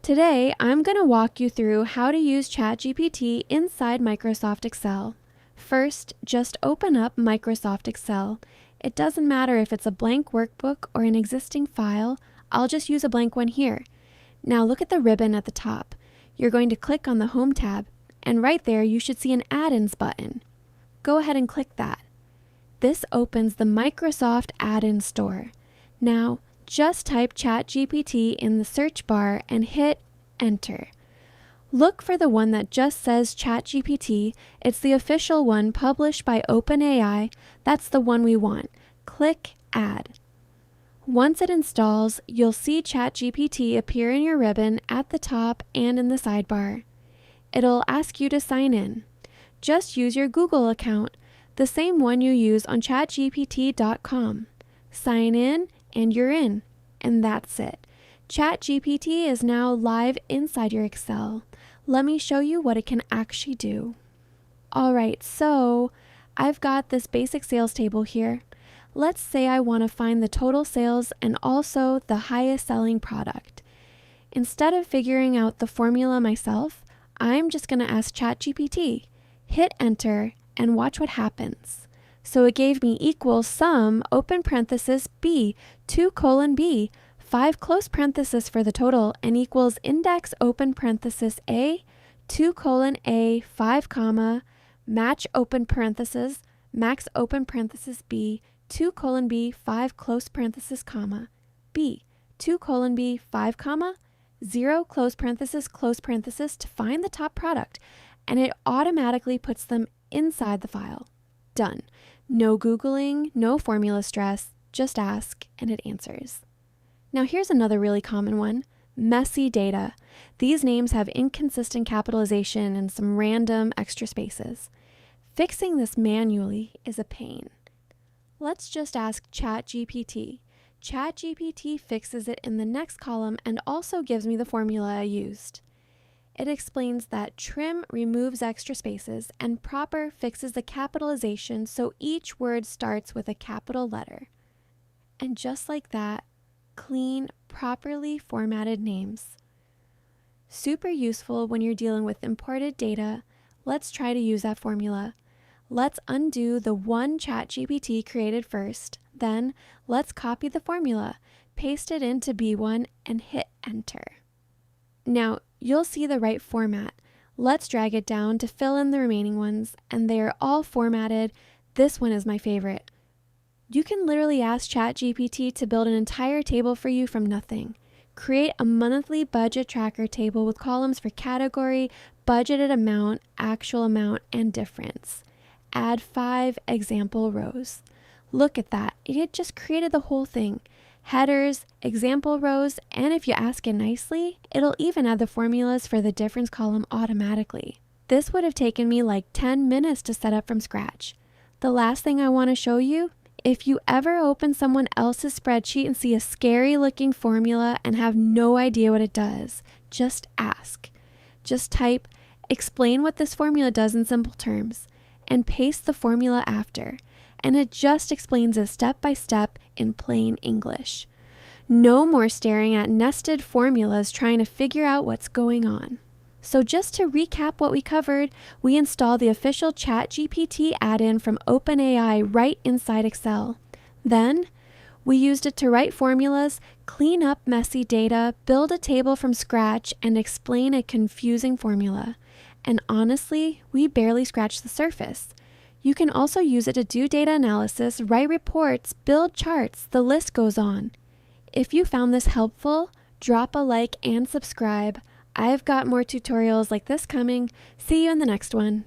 Today, I'm going to walk you through how to use ChatGPT inside Microsoft Excel. First, just open up Microsoft Excel. It doesn't matter if it's a blank workbook or an existing file, I'll just use a blank one here. Now look at the ribbon at the top. You're going to click on the Home tab, and right there you should see an Add-ins button. Go ahead and click that. This opens the Microsoft Add-in Store. Now, just type ChatGPT in the search bar and hit Enter. Look for the one that just says ChatGPT. It's the official one published by OpenAI. That's the one we want. Click Add. Once it installs, you'll see ChatGPT appear in your ribbon at the top and in the sidebar. It'll ask you to sign in. Just use your Google account, the same one you use on chatgpt.com. Sign in and you're in. And that's it. ChatGPT is now live inside your Excel. Let me show you what it can actually do. Alright, so I've got this basic sales table here. Let's say I want to find the total sales and also the highest selling product. Instead of figuring out the formula myself, I'm just going to ask ChatGPT. Hit enter and watch what happens. So it gave me equals sum, open parenthesis, B, 2:B, 5 close parenthesis for the total, and equals index open parenthesis A, 2:A, 5 comma, match open parenthesis, max open parenthesis B, 2:B, 5 close parenthesis comma, B, 2:B, 5 comma, 0 close parenthesis to find the top product, and it automatically puts them inside the file. Done. No Googling, no formula stress, just ask and it answers. Now here's another really common one, messy data. These names have inconsistent capitalization and some random extra spaces. Fixing this manually is a pain. Let's just ask ChatGPT. ChatGPT fixes it in the next column and also gives me the formula I used. It explains that trim removes extra spaces and proper fixes the capitalization so each word starts with a capital letter. And just like that, clean, properly formatted names. Super useful when you're dealing with imported data. Let's try to use that formula. Let's undo the one ChatGPT created first. Then let's copy the formula, paste it into B1 and hit enter. Now you'll see the right format. Let's drag it down to fill in the remaining ones, and they are all formatted. This one is my favorite. You can literally ask ChatGPT to build an entire table for you from nothing. Create a monthly budget tracker table with columns for category, budgeted amount, actual amount, and difference. Add 5 example rows. Look at that, it just created the whole thing. Headers, example rows, and if you ask it nicely, it'll even add the formulas for the difference column automatically. This would have taken me like 10 minutes to set up from scratch. The last thing I want to show you, if you ever open someone else's spreadsheet and see a scary looking formula and have no idea what it does, just ask. Just type, explain what this formula does in simple terms, and paste the formula after. And it just explains it step by step in plain English. No more staring at nested formulas trying to figure out what's going on. So just to recap what we covered, we installed the official ChatGPT add-in from OpenAI right inside Excel. Then, we used it to write formulas, clean up messy data, build a table from scratch, and explain a confusing formula. And honestly, we barely scratched the surface. You can also use it to do data analysis, write reports, build charts, the list goes on. If you found this helpful, drop a like and subscribe. I've got more tutorials like this coming. See you in the next one.